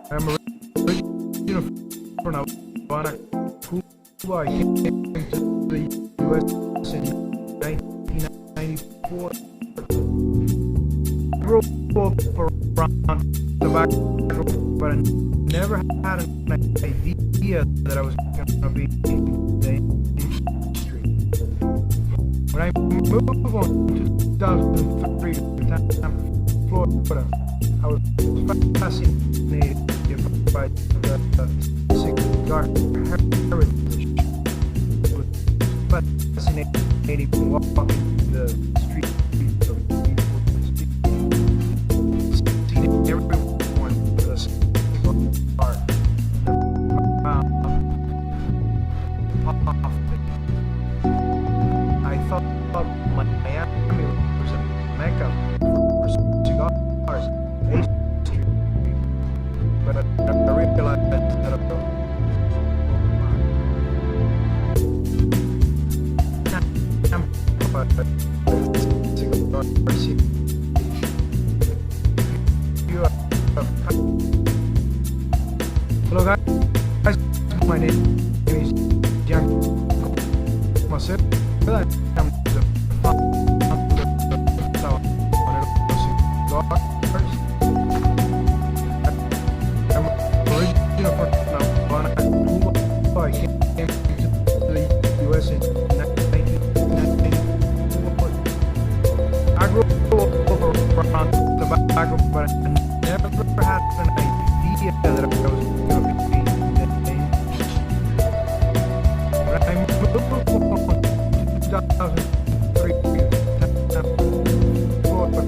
I'm originally from Havana, Cuba. I came to the U.S. in 1994. I grew up around tobacco, but I never had an idea that I was going to be in the industry. When I moved on in 2003 to Tampa, Florida, I was fascinated by the cigar heritage. It was fascinating walking the streets of beautiful seeing everyone with a cigar. I thought Miami was a mecca for cigars. But I realized that hello guys, my name is Jan Marcel. I'm the founder of Cigars. I'm originally from Havana, Cuba. I came to the U.S. in 1994. I grew up around tobacco, but I never had an idea that I was going to be in the industry. When I moved on in 2003 to Florida,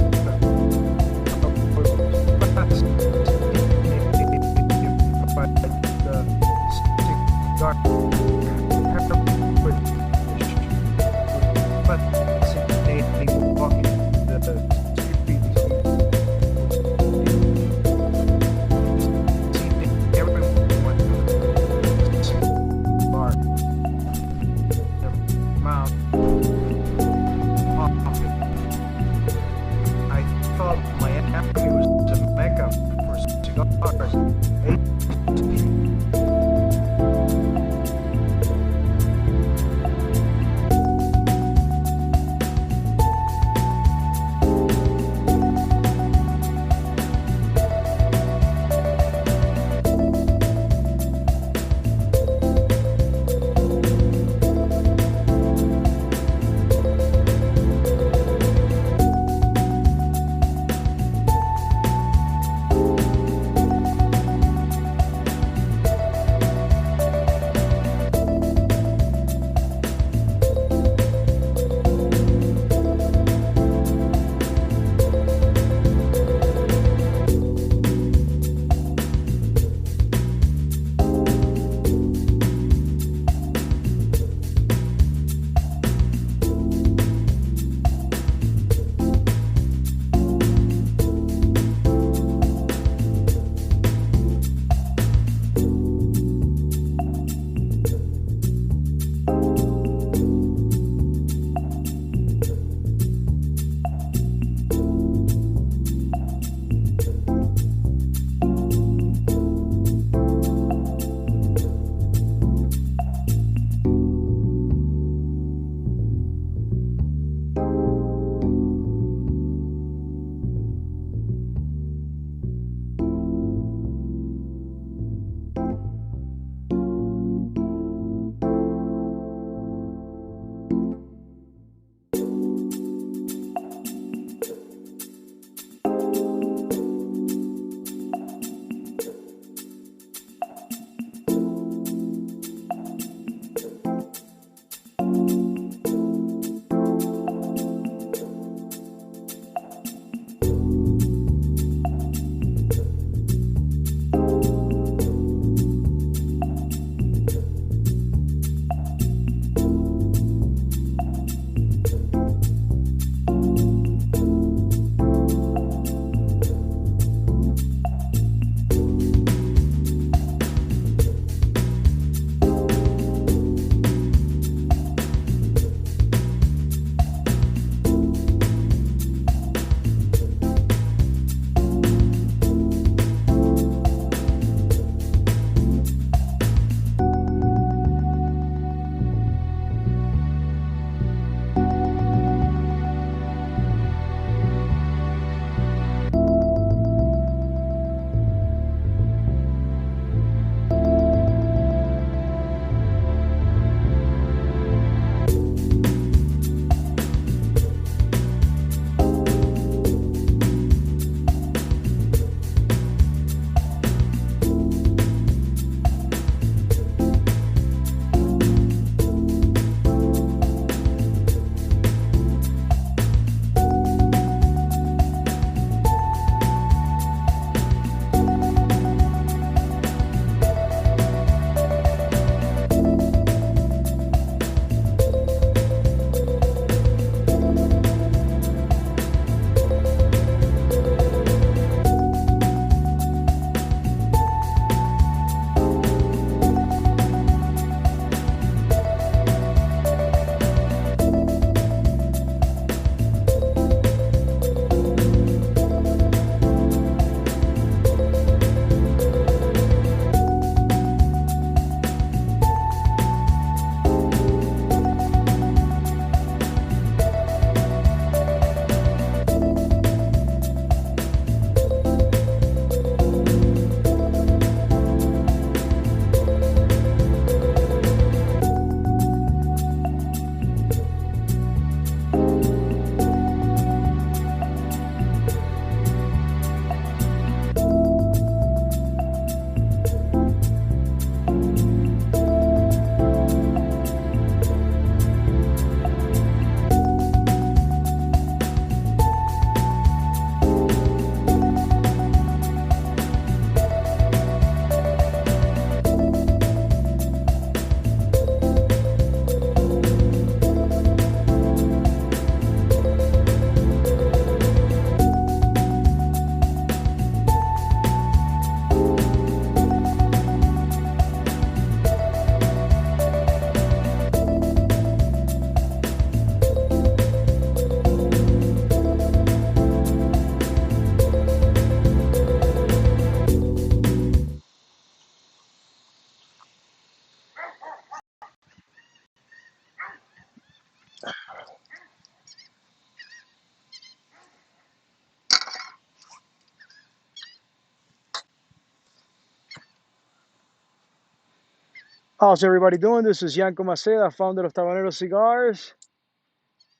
How's everybody doing? This is Yanko Maceda, founder of Tabanero Cigars,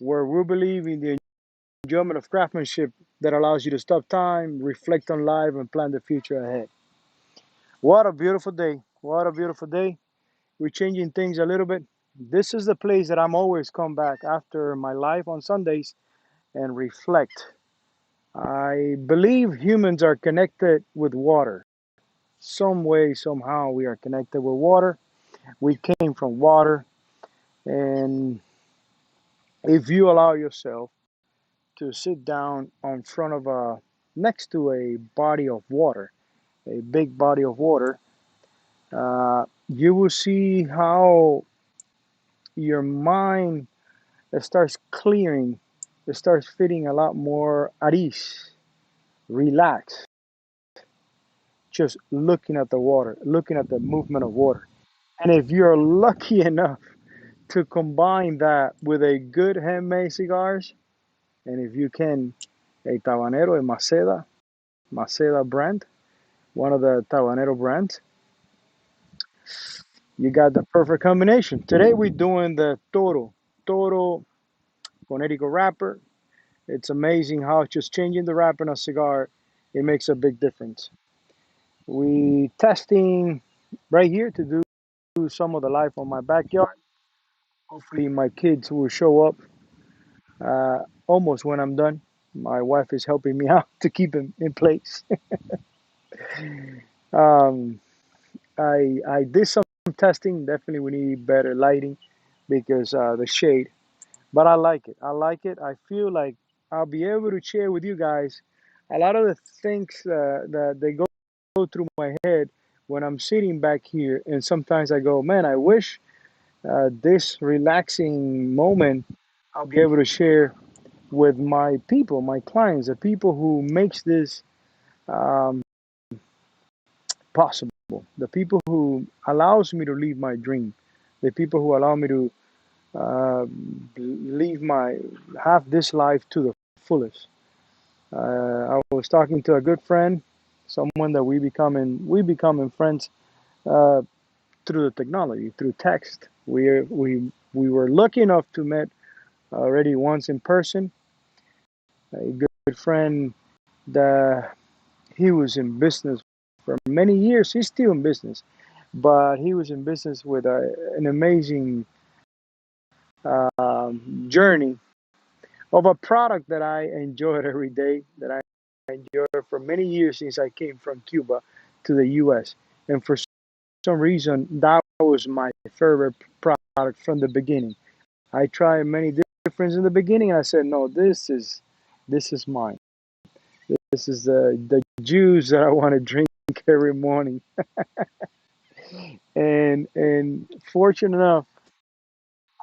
where we believe in the enjoyment of craftsmanship that allows you to stop time, reflect on life, and plan the future ahead. What a beautiful day. What a beautiful day. We're changing things a little bit. This is the place that I'm always come back after my life on Sundays and reflect. I believe humans are connected with water. Some way, somehow, we are connected with water. We came from water. And if you allow yourself to sit down on front of next to a body of water, a big body of water, you will see how your mind starts clearing. It starts feeling a lot more at ease, relaxed, just looking at the water, looking at the movement of water. And if you're lucky enough to combine that with a good handmade cigars, and if you can, a Tabanero, a Maceda brand, one of the Tabanero brands, you got the perfect combination. Today we're doing the Toro Connecticut wrapper. It's amazing how just changing the wrapper in a cigar, it makes a big difference. We testing right here to do some of the life on my backyard. Hopefully my kids will show up almost when I'm done. My wife is helping me out to keep him in place. um, I did some testing. Definitely we need better lighting because the shade. But I like it. I like it. I feel like I'll be able to share with you guys a lot of the things that they go through my head when I'm sitting back here. And sometimes I go, man, I wish this relaxing moment I'll be able to share with my people, my clients, the people who makes this um, possible, the people who allows me to live my dream, the people who allow me to uh, live my have this life to the fullest. I was talking to a good friend, someone that we becoming friends uh, through the technology, through text. We were lucky enough to meet already once in person. A good friend that he was in business for many years. He's still in business, but he was in business with an amazing journey of a product that I enjoyed every day, that I enjoyed for many years since I came from Cuba to the US. And for some reason, that was my favorite product from the beginning. I tried many different in the beginning, and I said, no, this is mine. This is the juice that I want to drink every morning. And fortunate enough,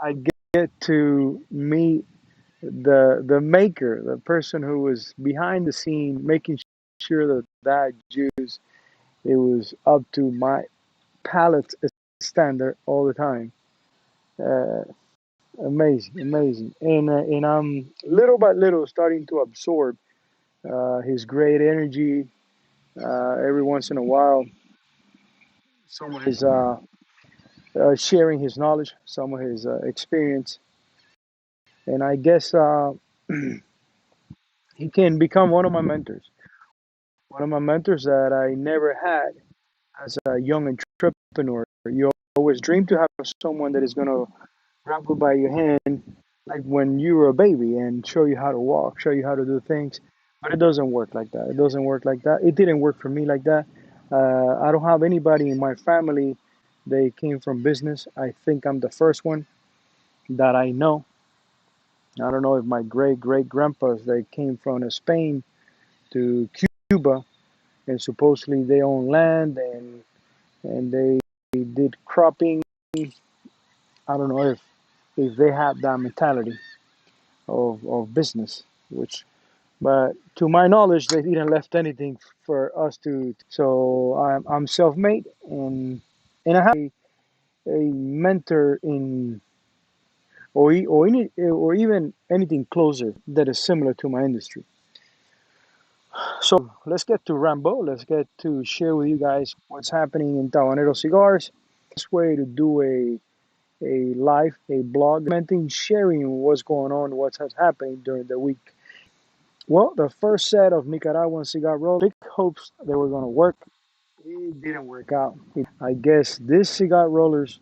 I get to meet the maker, the person who was behind the scene, making sure that that juice it was up to my palate standard all the time. Uh, Amazing, amazing, and I'm little by little starting to absorb his great energy. Every once in a while, someone is sharing his knowledge, some of his experience, and I guess he can become one of my mentors. One of my mentors that I never had as a young entrepreneur. You always dream to have someone that is going to grab you by your hand, like when you were a baby, and show you how to walk, show you how to do things. But it doesn't work like that. It doesn't work like that. It didn't work for me like that. I don't have anybody in my family. They came from business. I think I'm the first one that I know. I don't know if my great great grandpas they came from Spain to Cuba, and supposedly they own land and they did cropping. I don't know if they have that mentality of business, which but to my knowledge they didn't left anything for us to. So I'm self-made and I have a mentor in or even anything closer that is similar to my industry. So let's get to Rambo. Let's get to share with you guys what's happening in Tabanero Cigars. way to do a live, a blog, documenting, sharing what's going on, what's happening during the week. Well, the first set of Nicaraguan cigar rollers, big hopes they were going to work. It didn't work out. I guess these cigar rollers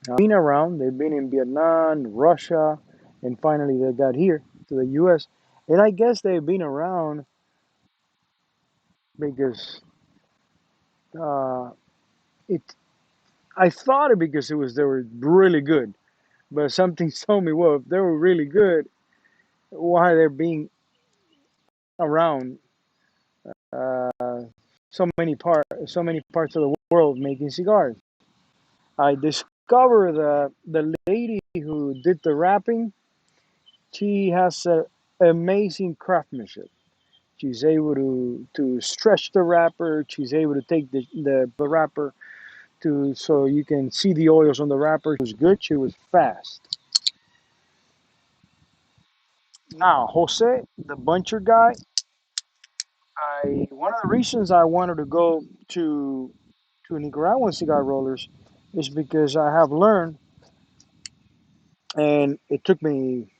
have been around. They've been in Vietnam, Russia, and finally they got here to the U.S. And I guess they've been around because uh, it. I thought it because it was they were really good, but something told me, well, if they were really good, why they're being around uh, so many parts of the world making cigars. I discovered the lady who did the wrapping. She has a amazing craftsmanship. She's able to stretch the wrapper. She's able to take the wrapper to so you can see the oils on the wrapper. She was good. She was fast. Now, Jose, the buncher guy. I one of the reasons I wanted to go to Nicaraguan cigar rollers is because I have learned, and it took me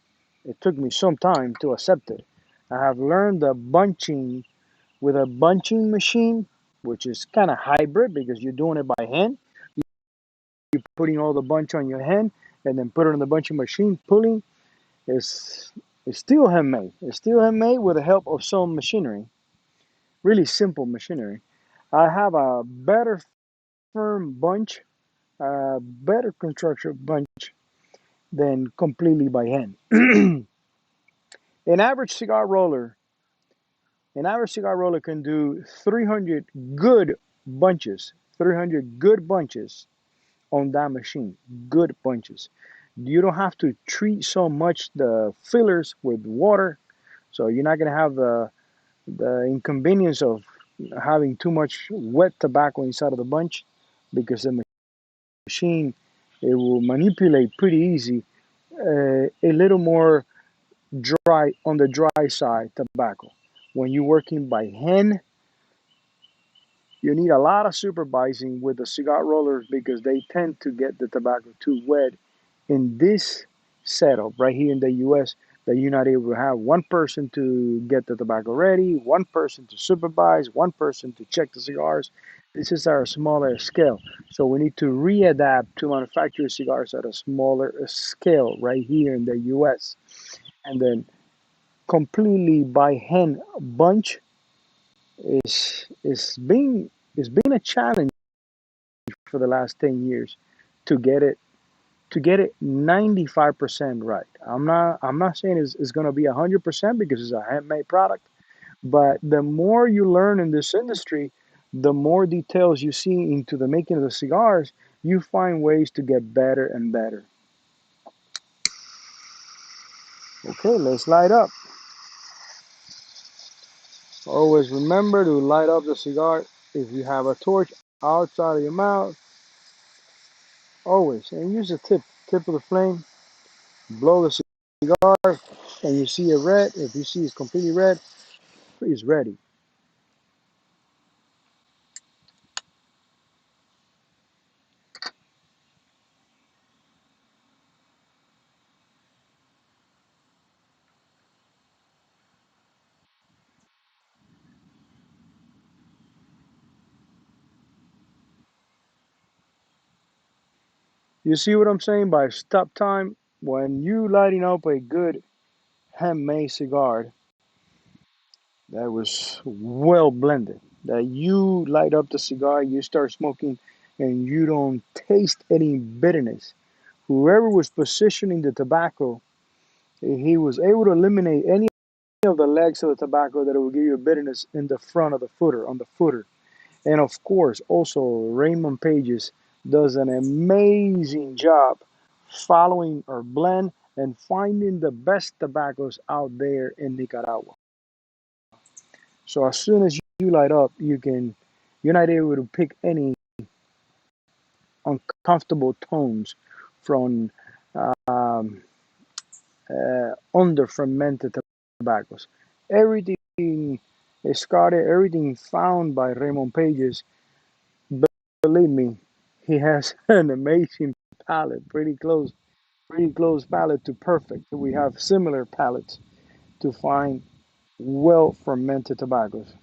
some time to accept it. I have learned the bunching with a bunching machine, which is kind of hybrid because you're doing it by hand. You're putting all the bunch on your hand and then put it on the bunching machine, pulling. It's, it's still handmade. It's still handmade with the help of some machinery, really simple machinery. I have a better firm bunch, a better construction bunch than completely by hand. An average cigar roller, an average cigar roller can do 300 good bunches, 300 good bunches on that machine, good bunches. You don't have to treat so much the fillers with water, so you're not gonna have the inconvenience of having too much wet tobacco inside of the bunch because the machine it will manipulate pretty easy a little more dry on the dry side tobacco. When you're working by hand, you need a lot of supervising with the cigar rollers because they tend to get the tobacco too wet. In this setup right here in the US, that you're not able to have one person to get the tobacco ready, one person to supervise, one person to check the cigars. This is our smaller scale. So we need to readapt to manufacture cigars at a smaller scale right here in the US. And then completely by hand bunch is being a challenge for the last 10 years to get it to get it 95% right. I'm not saying it's going to be 100% because it's a handmade product, but the more you learn in this industry, the more details you see into the making of the cigars, you find ways to get better and better. Okay, let's light up. Always remember to light up the cigar if you have a torch outside of your mouth. Always, and use the tip of the flame. Blow the cigar, and you see it red. If you see it's completely red, it's ready. You see what I'm saying by stop time? When you lighting up a good handmade cigar that was well blended, that you light up the cigar, you start smoking, and you don't taste any bitterness. Whoever was positioning the tobacco, he was able to eliminate any of the legs of the tobacco that will give you a bitterness in the front of the footer, on the footer. And of course, also Raymond Pages does an amazing job following our blend and finding the best tobaccos out there in Nicaragua. So as soon as you light up, you're not able to pick any uncomfortable tones from um, under fermented tobaccos. Everything is started, everything found by Raymond Pages, believe me, He has an amazing palate, pretty close palate to perfect. We have similar palates to find well fermented tobaccos.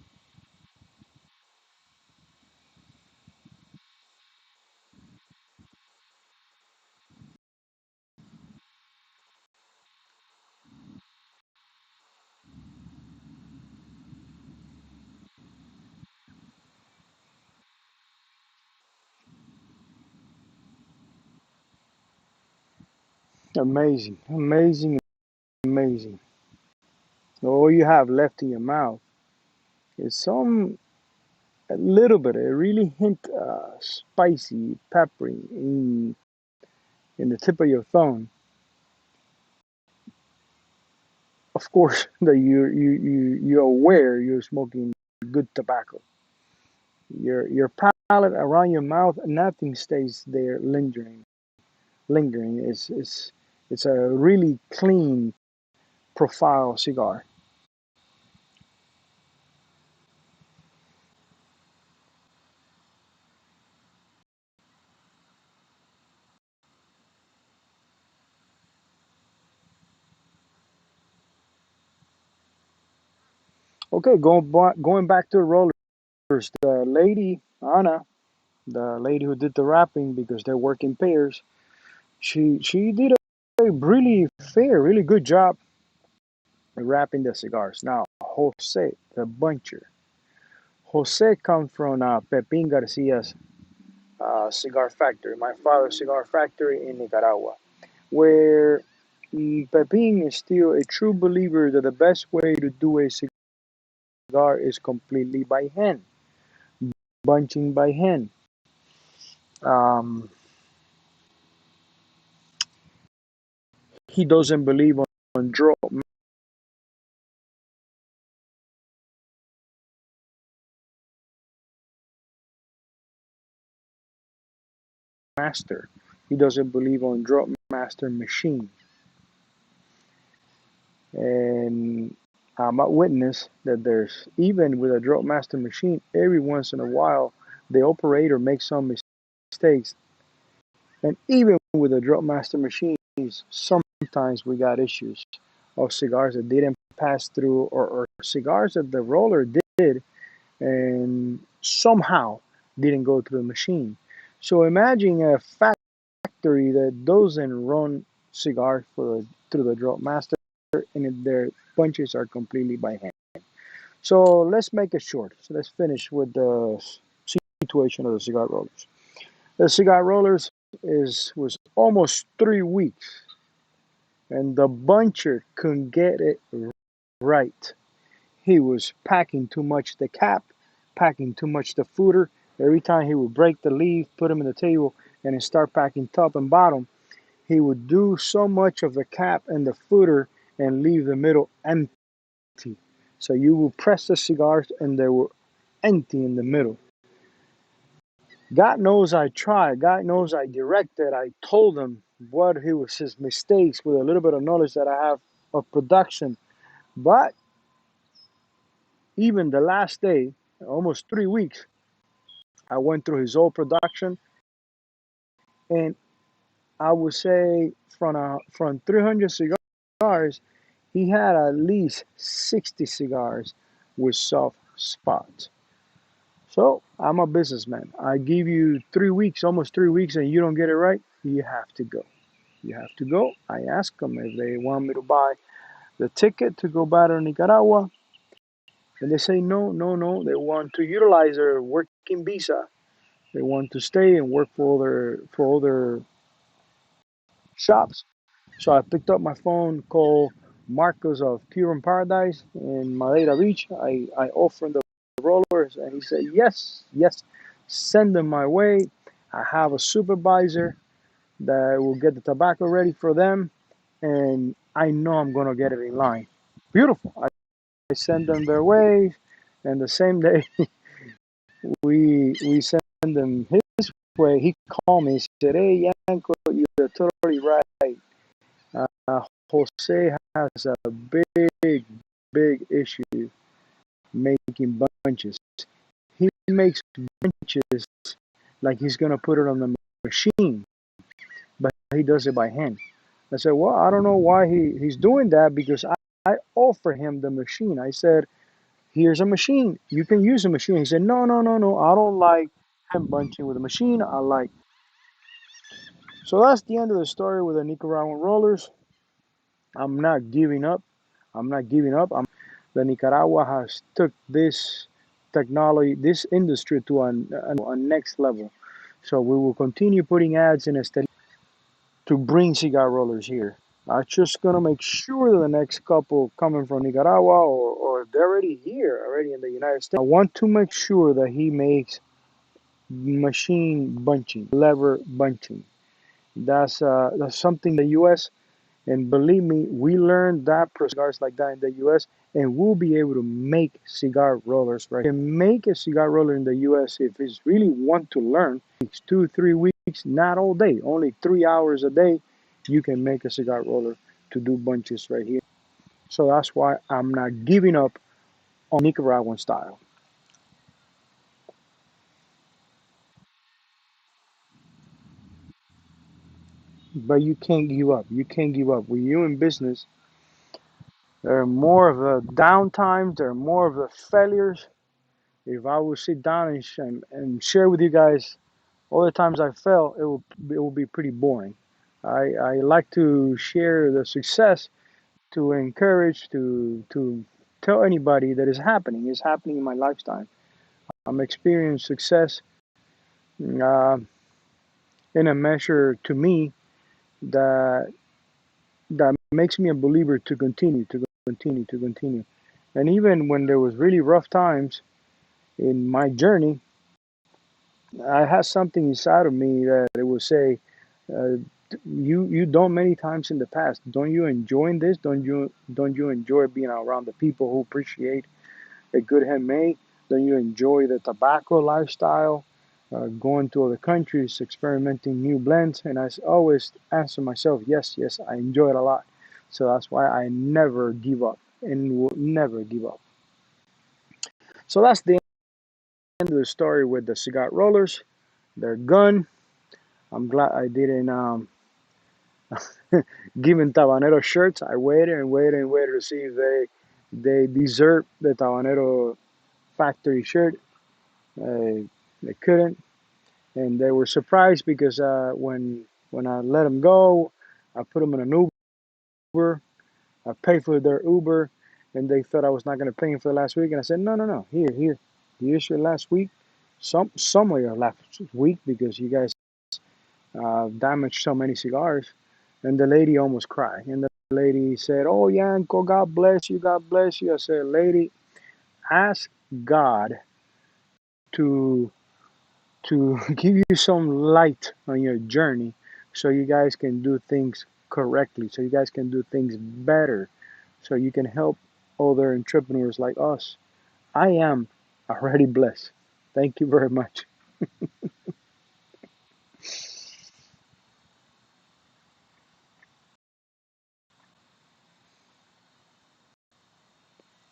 Amazing, amazing, amazing. All you have left in your mouth is some a little bit, a really hint spicy, peppery in the tip of your thumb. Of course, that you're aware you're smoking good tobacco. Your palate around your mouth, nothing stays there lingering. It's a really clean profile cigar. Okay, going back to the rollers. The lady Anna, the lady who did the wrapping because they work in pairs, she did a really fair, really good job wrapping the cigars. Now Jose, the buncher. Jose comes from Pepin Garcia's cigar factory, my father's cigar factory in Nicaragua, where Pepin is still a true believer that the best way to do a cigar is completely by hand, bunching by hand. Um, he doesn't believe on draw master. He doesn't believe on drop master machine. And I'm a witness that there's even with a drop master machine, every once in a while, the operator makes some mistakes. And even with the drop master machines, sometimes we got issues of cigars that didn't pass through or cigars that the roller did and somehow didn't go through the machine. So imagine a factory that doesn't run cigars through the drop master and their punches are completely by hand. So let's make it short. So let's finish with the situation of the cigar rollers. The cigar rollers was almost 3 weeks, and the buncher couldn't get it right. He was packing too much the cap, packing too much the footer. Every time he would break the leaf, put them in the table, and then start packing top and bottom, he would do so much of the cap and the footer and leave the middle empty. So you will press the cigars and they were empty in the middle. God knows I tried. God knows I directed. I told him what he was his mistakes with a little bit of knowledge that I have of production. But even the last day, almost 3 weeks, I went through his whole production, and I would say from 300 cigars, he had at least 60 cigars with soft spots. So I'm a businessman. I give you 3 weeks, almost 3 weeks, and you don't get it right, you have to go. You have to go. I ask them if they want me to buy the ticket to go back to Nicaragua, and they say no, no, no. They want to utilize their working visa. They want to stay and work for other shops. So I picked up my phone, called Marcos of Pure Paradise in Madeira Beach. I offered the rollers, and he said, yes, yes, send them my way. I have a supervisor that will get the tobacco ready for them, and I know I'm going to get it in line. Beautiful. I send them their way, and the same day we send them his way. He called me and said, hey, Yanko, you're totally right. Jose has a big, big issue making bunches. He makes bunches like he's gonna put it on the machine, but he does it by hand. I said, well, I don't know why he's doing that because I offer him the machine. I said, here's a machine. You can use a machine. He said, no, no, no, no. I don't like hand bunching with a machine. I like. So that's the end of the story with the Nicaraguan rollers. I'm not giving up. I'm not giving up. The Nicaragua has took this technology, this industry to a next level. So we will continue putting ads in Estelí to bring cigar rollers here. I'm just gonna make sure that the next couple coming from Nicaragua or they're already here, already in the United States. I want to make sure that he makes machine bunching, lever bunching. That's something the U.S. And believe me, we learned that cigars like that in the U.S. and we'll be able to make cigar rollers right. You can make a cigar roller in the U.S. if it's really want to learn. It's 2 3 weeks, not all day, only 3 hours a day. You can make a cigar roller to do bunches right here. So that's why I'm not giving up on Nicaraguan style. But you can't give up. You can't give up. When you're in business, there are more of the downtimes. There are more of the failures. If I would sit down and share with you guys all the times I fell, it will be pretty boring. I like to share the success to encourage to tell anybody that is happening. It's happening in my lifetime. I'm experiencing success uh, in a measure to me that that makes me a believer to continue, to continue, to continue. And even when there was really rough times in my journey, I had something inside of me that it would say, uh, you done many times in the past. Don't you enjoy this? Don't you enjoy being around the people who appreciate a good handmade? Don't you enjoy the tobacco lifestyle? Going to other countries, experimenting new blends, and always answer myself, yes, yes, I enjoy it a lot. So that's why I never give up and will never give up. So that's the end of the story with the cigar rollers. They're gone. I'm glad I didn't give them Tabanero shirts. I waited and waited and waited to see if they deserve the Tabanero factory shirt. They couldn't, and they were surprised because when I let them go, I put them in an Uber. I paid for their Uber, and they thought I was not going to pay them for the last week. And I said, no, no, no. Here's your last week. Some of your last week because you guys damaged so many cigars. And the lady almost cried. And the lady said, oh, Yanko, God bless you. God bless you. I said, lady, ask God to give you some light on your journey so you guys can do things correctly, so you guys can do things better, so you can help other entrepreneurs like us. I am already blessed. Thank you very much.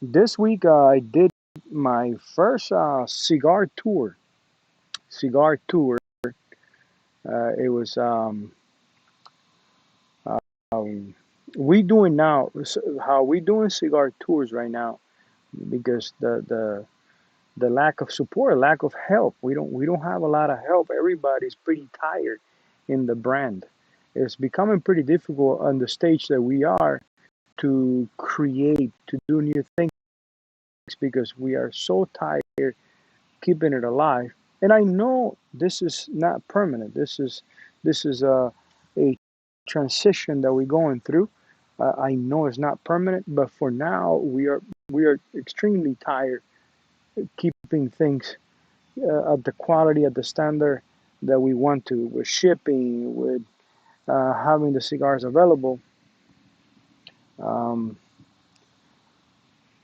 This week I did my first cigar tour. Cigar tour. It was um, we doing now how we doing cigar tours right now because the lack of support, lack of help. We don't have a lot of help. Everybody's pretty tired in the brand. It's becoming pretty difficult on the stage that we are to create, to do new things because we are so tired keeping it alive. And I know this is not permanent. This is a transition that we're going through. I know it's not permanent, but for now we are extremely tired keeping things at the quality, at the standard that we want to, with shipping, with having the cigars available. Um,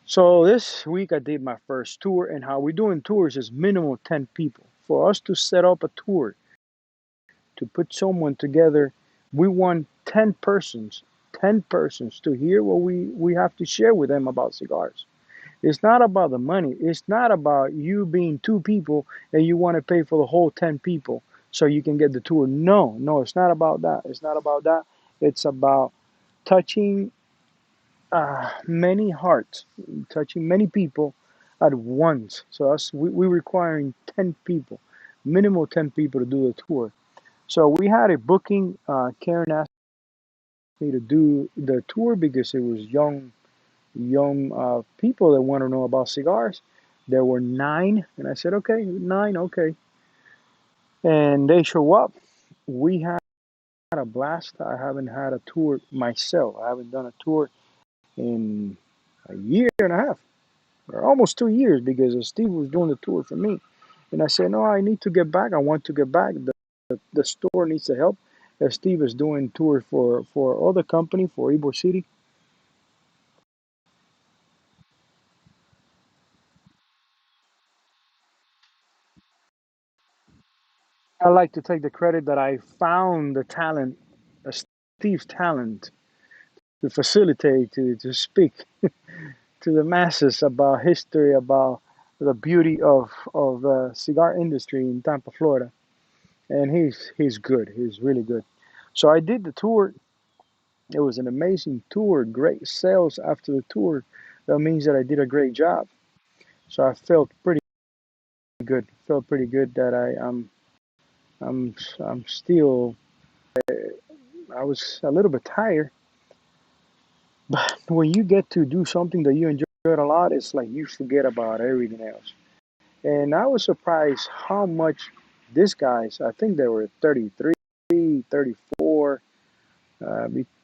so this week I did my first tour, and how we doing tours is minimum 10 people. For us to set up a tour, to put someone together, we want 10 persons to hear what we have to share with them about cigars. It's not about the money. It's not about you being two people and you want to pay for the whole 10 people. so you can get the tour. No, no, it's not about that. It's not about that. It's about touching many hearts, touching many people at once. So we're requiring 10 people, minimal 10 people to do the tour. So we had a booking. Karen asked me to do the tour because it was young people that want to know about cigars. There were nine, and I said, okay, nine, okay. And they show up. We had a blast. I haven't had a tour myself. I haven't done a tour in a year and a half, or almost 2 years, because Steve was doing the tour for me. And I said, no, I need to get back. I want to get back. The store needs the help. Steve is doing tours for other company, for Ybor City. I like to take the credit that I found the talent, Steve's talent, to facilitate, to speak to the masses about history, about the beauty of the cigar industry in Tampa, Florida. And he's good. He's really good. So I did the tour. It was an amazing tour, great sales after the tour. That means that I did a great job. So I felt pretty good. Felt pretty good that I'm still. I was a little bit tired, but when you get to do something that you enjoy a lot, it's like you forget about everything else. And I was surprised how much these guys. I think they were 33, 34,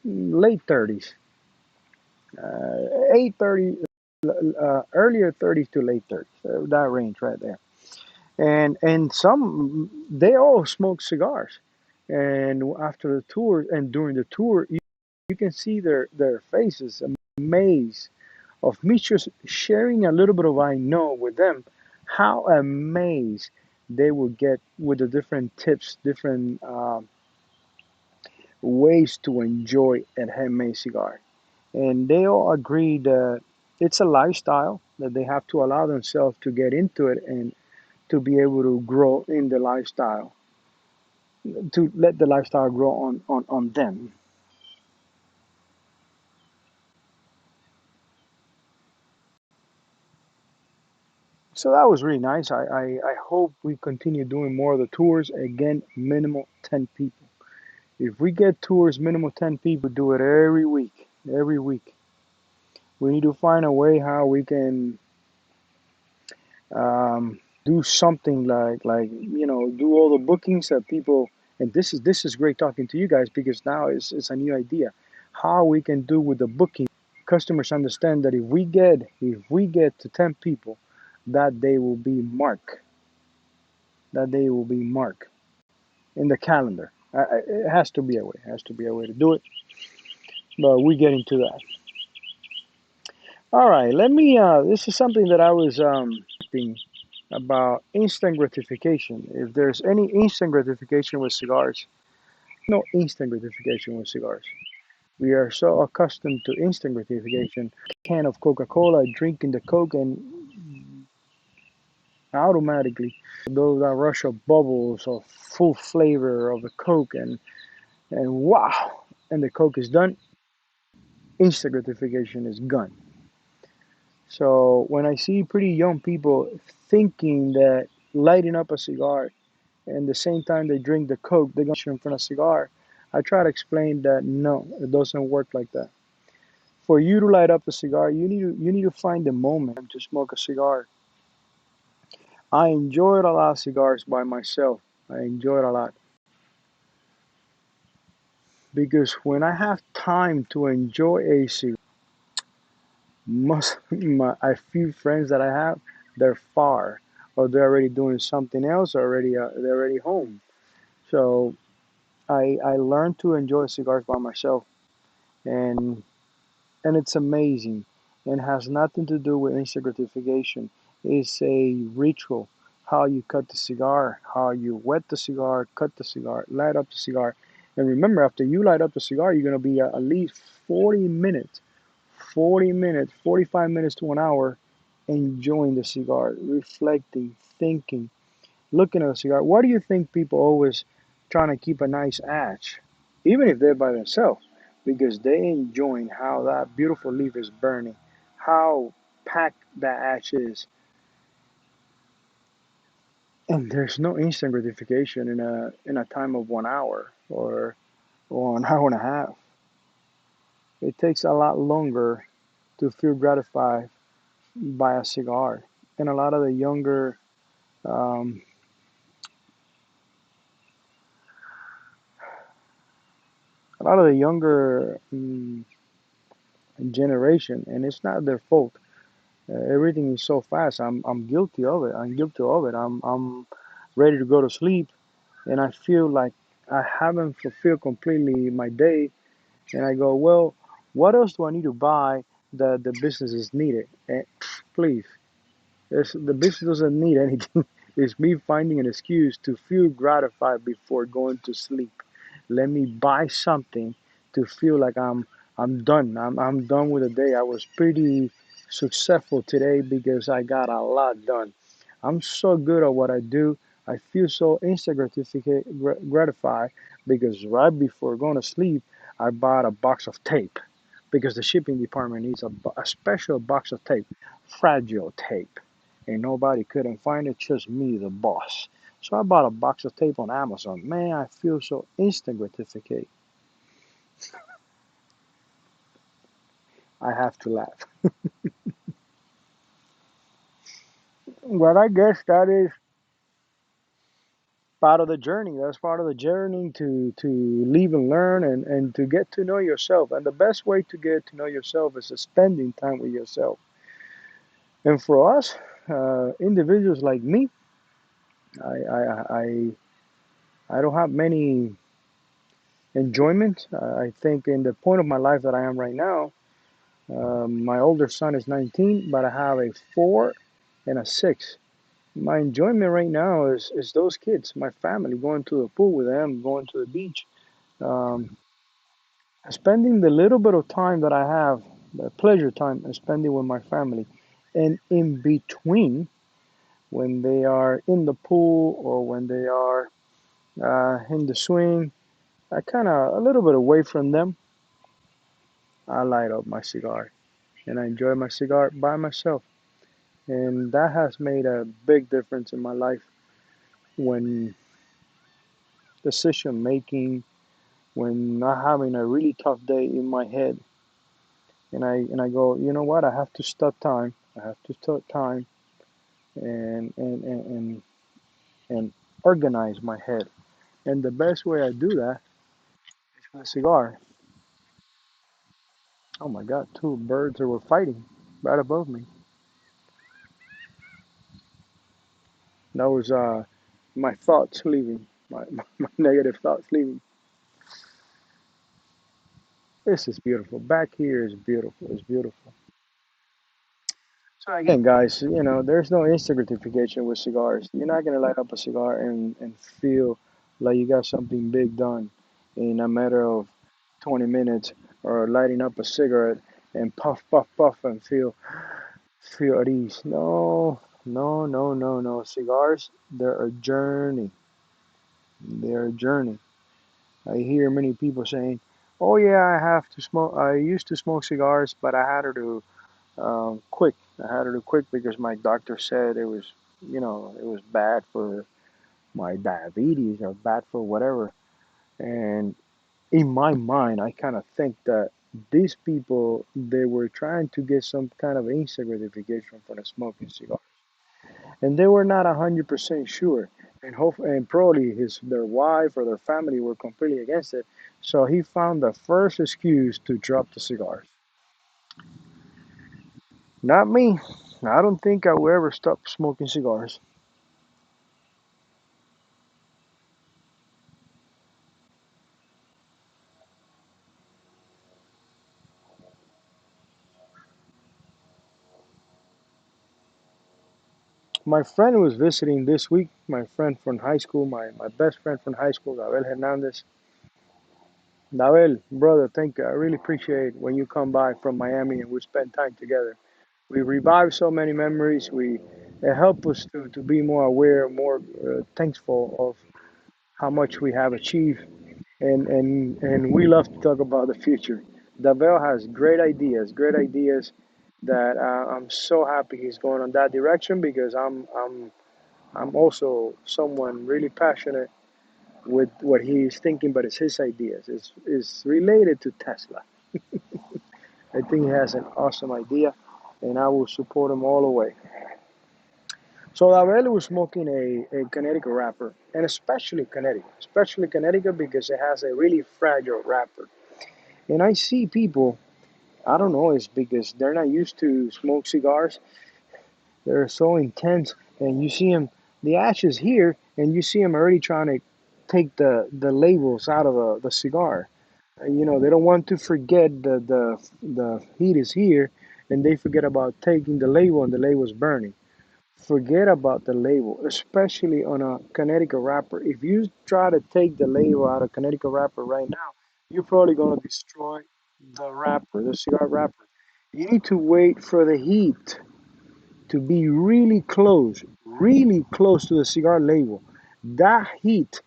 late 30s, 8:30, earlier 30s to late 30s, that range right there. And some they all smoke cigars. And after the tour and during the tour, you can see their faces amazed of me just sharing a little bit of I know with them, how amazed they will get with the different tips, different ways to enjoy a handmade cigar. And they all agree that it's a lifestyle that they have to allow themselves to get into it and to be able to grow in the lifestyle, to let the lifestyle grow on them. So that was really nice. I hope we continue doing more of the tours. Again, minimal 10 people. If we get tours, minimal 10 people, do it every week. Every week. We need to find a way how we can do something do all the bookings that people. And this is great talking to you guys, because now it's a new idea how we can do with the booking. Customers understand that if we get to 10 people, that day will be marked. That day will be marked in the calendar. It has to be a way. It has to be a way to do it. But we get into that. All right. Let me. This is something that I was thinking about instant gratification. If there's any instant gratification with cigars, no instant gratification with cigars. We are so accustomed to instant gratification. Can of Coca-Cola, drinking the Coke, and automatically those that rush of bubbles of full flavor of the Coke, and wow, and the Coke is done. Instant gratification is gone. So when I see pretty young people thinking that lighting up a cigar and the same time they drink the Coke, they're gonna in front of a cigar, I try to explain that no, it doesn't work like that. For you to light up a cigar, you need to find the moment to smoke a cigar. I enjoyed a lot of cigars by myself. I enjoy it a lot because when I have time to enjoy a cigar, most a few friends that I have, they're far, or they're already doing something else, or they're already home. So I learned to enjoy cigars by myself, and and it's amazing, and has nothing to do with instant gratification. It's a ritual. How you cut the cigar, how you wet the cigar, cut the cigar, light up the cigar. And remember, after you light up the cigar, you're going to be at least 40 minutes, 40 minutes, 45 minutes to an hour enjoying the cigar, reflecting, thinking. looking at a cigar. Why do you think people always trying to keep a nice ash, even if they're by themselves? Because they enjoying how that beautiful leaf is burning, how packed that ash is, and there's no instant gratification in a time of 1 hour or an hour and a half. It takes a lot longer to feel gratified by a cigar, and um, a lot of the younger generation, and it's not their fault. Everything is so fast. I'm guilty of it. I'm guilty of it. I'm ready to go to sleep, and I feel like I haven't fulfilled completely my day. And I go, well, what else do I need to buy that the business is needed? And please, the business doesn't need anything. It's me finding an excuse to feel gratified before going to sleep. Let me buy something to feel like I'm done. I'm done with the day. I was pretty successful today because I got a lot done. I'm so good at what I do. I feel so instant gratified because right before going to sleep, I bought a box of tape because the shipping department needs a special box of tape, fragile tape, and nobody couldn't find it, just me, the boss. So I bought a box of tape on Amazon. Man, I feel so instant gratification. I have to laugh. Well, I guess that is part of the journey. That's part of the journey to live and learn and to get to know yourself. And the best way to get to know yourself is spending time with yourself. And for us, individuals like me, I, I, I, I don't have many enjoyment. I think in the point of my life that I am right now, my older son is 19, but I have a 4 and a 6. My enjoyment right now is those kids, my family, going to the pool with them, going to the beach, um, spending the little bit of time that I have, the pleasure time, and spending with my family. And in between, when they are in the pool or when they are in the swing, I kind of a little bit away from them. I light up my cigar and I enjoy my cigar by myself. And that has made a big difference in my life when decision making, when not having a really tough day in my head. And I go, you know what? I have to stop time. I have to stop time and and and and, and organize my head. And the best way I do that is with a cigar. Oh my God, two birds that were fighting right above me. That was my thoughts leaving, my negative thoughts leaving. This is beautiful. Back here is beautiful. It's beautiful. So again, guys, there's no instant gratification with cigars. You're not gonna light up a cigar and feel like you got something big done in a matter of 20 minutes, or lighting up a cigarette and puff, puff, puff and feel at ease. No, no, no, no, no. Cigars, they're a journey. They're a journey. I hear many people saying, "Oh yeah, I have to smoke. I used to smoke cigars, but I had to quick. I had to do quick because my doctor said it was bad for my diabetes or bad for whatever." And in my mind, I kind of think that these people, they were trying to get some kind of instant gratification from the smoking cigar, and they were not 100% sure. And probably their wife or their family were completely against it. So he found the first excuse to drop the cigars. Not me. I don't think I will ever stop smoking cigars. My friend was visiting this week, my friend from high school, my best friend from high school, Gabriel Hernandez. Gabriel, brother, thank you. I really appreciate when you come by from Miami and we spend time together. We revive so many memories. We It help us to be more aware, more thankful of how much we have achieved, and we love to talk about the future. Davel has great ideas that I'm so happy he's going on that direction because I'm also someone really passionate with what he's thinking, but it's his ideas. It's related to Tesla. I think he has an awesome idea, and I will support him all the way. So Davel was smoking a Connecticut wrapper, and especially Connecticut because it has a really fragile wrapper. And I see people, I don't know, it's because they're not used to smoke cigars. They're so intense, and you see them, the ashes here, and you see them already trying to take the labels out of the cigar. They don't want to forget the heat is here, and they forget about taking the label, and the label's burning. Forget about the label, especially on a Connecticut wrapper. If you try to take the label out of Connecticut wrapper right now, you're probably going to destroy the wrapper, the cigar wrapper. You need to wait for the heat to be really close to the cigar label. That heat,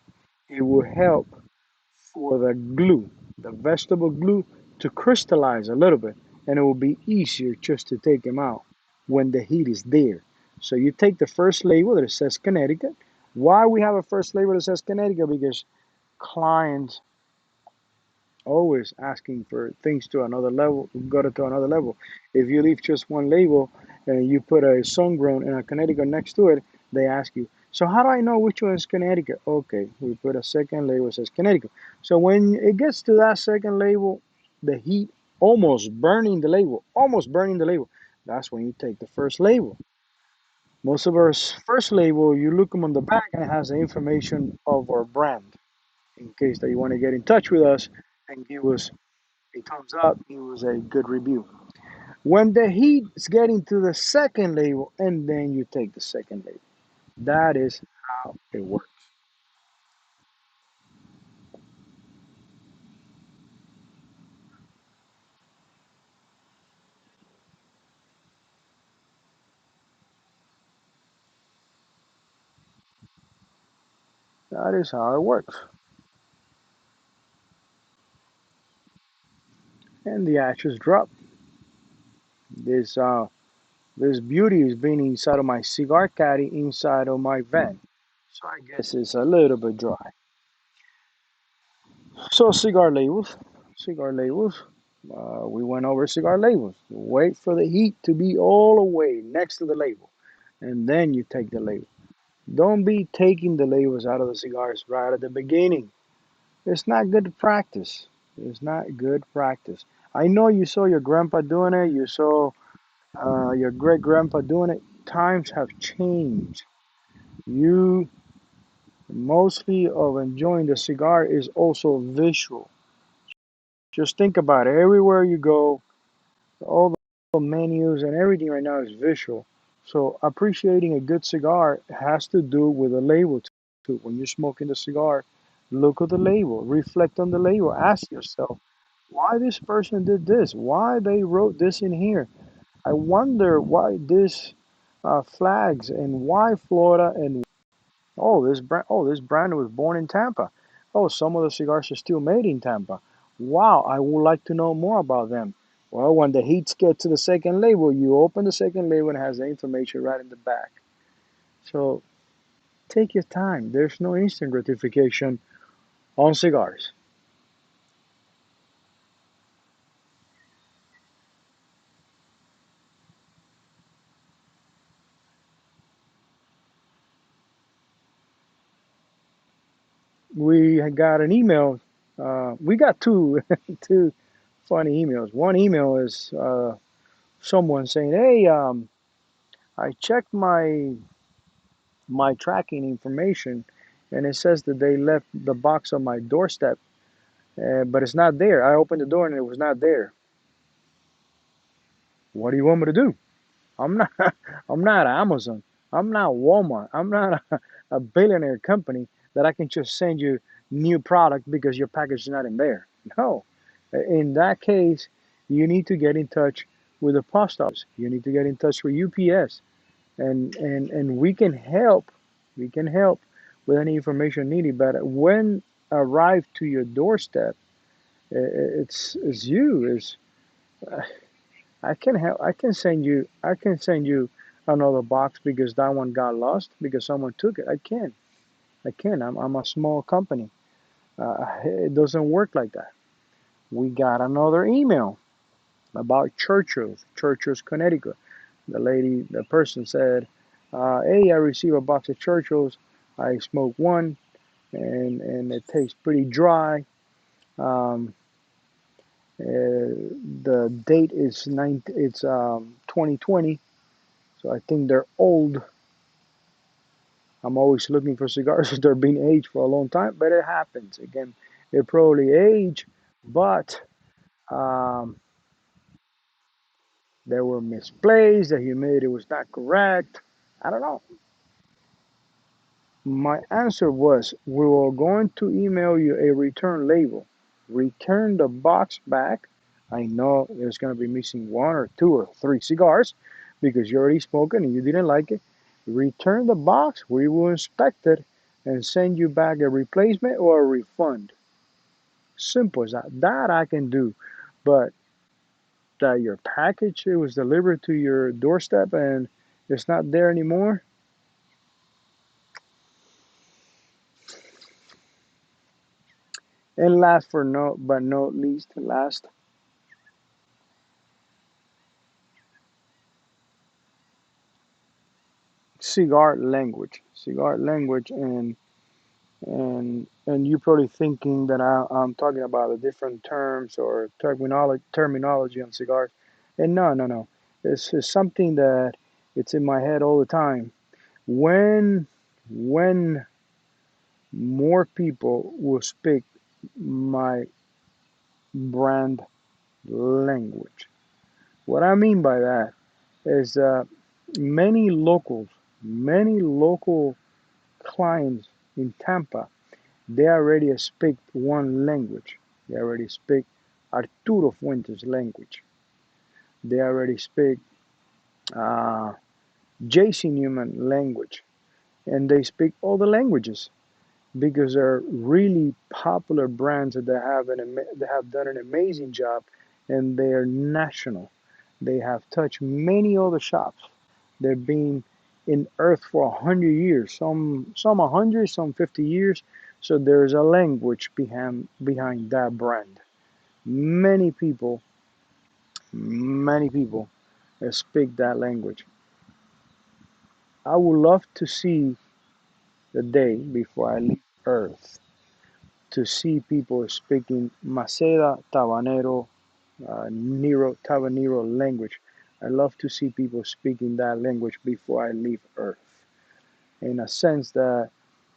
it will help for the glue, the vegetable glue, to crystallize a little bit, and it will be easier just to take them out when the heat is there. So you take the first label that says Connecticut. Why we have a first label that says Connecticut? Because clients always asking for things to another level, got it to another level. If you leave just one label and you put a sun grown and a Connecticut next to it, they ask you, so how do I know which one is Connecticut? Okay, we put a second label that says Connecticut. So when it gets to that second label, the heat almost burning the label, that's when you take the first label. Most of our first label, you look them on the back and it has the information of our brand in case that you want to get in touch with us and give us a thumbs up, it was a good review. When the heat is getting to the second label, and then you take the second label. That is how it works. That is how it works. And the ashes drop. This beauty is being inside of my cigar caddy inside of my van. So I guess it's a little bit dry. So cigar labels. We went over cigar labels. Wait for the heat to be all the way next to the label, and then you take the label. Don't be taking the labels out of the cigars right at the beginning. It's not good practice. It's not good practice. I know you saw your grandpa doing it. You saw your great grandpa doing it. Times have changed. You mostly of enjoying the cigar is also visual. Just think about it. Everywhere you go, all the menus and everything right now is visual. So appreciating a good cigar has to do with the label too. When you're smoking the cigar, look at the label, reflect on the label, ask yourself why this person did this, why they wrote this in here. I wonder why this flags and why Florida and this brand was born in Tampa. Oh, some of the cigars are still made in Tampa. Wow, I would like to know more about them. Well, when the heats get to the second label, you open the second label and it has the information right in the back. So take your time. There's no instant gratification on cigars. We got an email. We got two two funny emails. One email is someone saying, "Hey, I checked my tracking information, and it says that they left the box on my doorstep, but it's not there. I opened the door and it was not there. What do you want me to do? I'm not, I'm not Amazon. I'm not Walmart. I'm not a billionaire company that I can just send you new product because your package is not in there. No, in that case, you need to get in touch with the post office. You need to get in touch with UPS, and we can help. We can help with any information needed. But when arrived to your doorstep, it's you. It's I can help. I can send you. I can send you another box because that one got lost because someone took it. I can. I can. I'm a small company. It doesn't work like that. We got another email about Churchill's, Connecticut. The person said, "Hey, I received a box of Churchill's. I smoked one, and it tastes pretty dry. Um, the date is 2020, so I think they're old. I'm always looking for cigars that are being aged for a long time, but it happens. Again, they probably age, but um, they were misplaced. The humidity was not correct. I don't know. My answer was, we were going to email you a return label. Return the box back. I know there's going to be missing one or two or three cigars because you already spoken and you didn't like it. Return the box. We will inspect it and send you back a replacement or a refund. Simple as that. That I can do. But that your package it was delivered to your doorstep and it's not there anymore. And last for no but not least, last, cigar language, and you're probably thinking that I'm talking about the different terms or terminology on cigars, and no, it's something that it's in my head all the time. When more people will speak my brand language, what I mean by that is many locals, many local clients in Tampa, they already speak one language. They already speak Arturo Fuentes' language. They already speak uh, JC Newman language. And they speak all the languages because they're really popular brands that they have done an amazing job and they are national. They have touched many other shops. They've been in earth for 100 years, some 100, some 50 years. So there's a language behind that brand. Many people, many people speak that language. I would love to see the day before I leave Earth to see people speaking Maceda, Tabanero, Nero, Tabanero language. I love to see people speaking that language before I leave Earth. In a sense that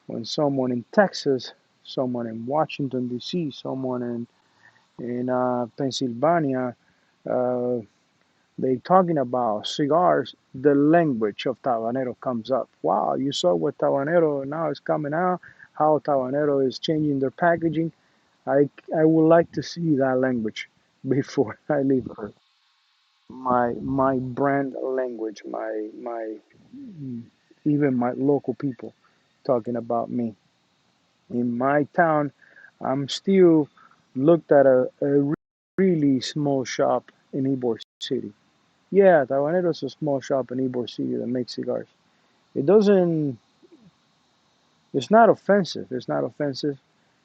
when someone in Texas, someone in Washington D.C., someone in Pennsylvania, uh, they talking about cigars, the language of Tabanero comes up. Wow, you saw what Tabanero now is coming out, how Tabanero is changing their packaging. I would like to see that language before I leave Earth. My brand language, my even my local people talking about me. In my town, I'm still looked at a really small shop in Ybor City. Yeah, Tabanero is a small shop in Ybor City that makes cigars. It doesn't. It's not offensive. It's not offensive.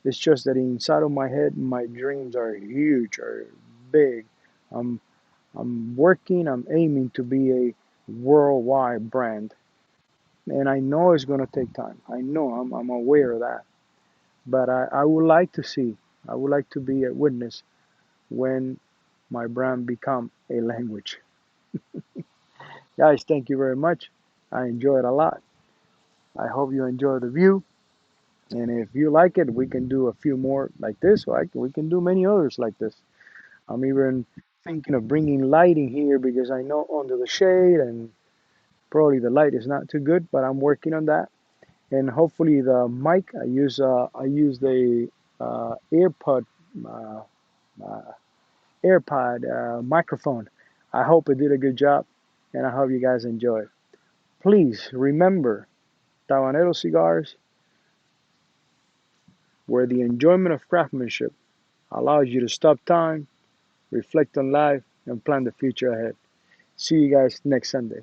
It's just that inside of my head, my dreams are huge, are big. I'm I'm working. I'm aiming to be a worldwide brand, and I know it's gonna take time. I know. I'm aware of that. But I would like to see. I would like to be a witness when my brand become a language. Guys, thank you very much. I enjoyed a lot. I hope you enjoy the view. And if you like it, we can do a few more like this. We can do many others like this. I'm even thinking of bringing lighting here because I know under the shade and probably the light is not too good, but I'm working on that. And hopefully the mic I use the uh, uh, AirPod microphone. I hope it did a good job, and I hope you guys enjoy. Please remember, Tabanero Cigars, where the enjoyment of craftsmanship allows you to stop time, reflect on life, and plan the future ahead. See you guys next Sunday.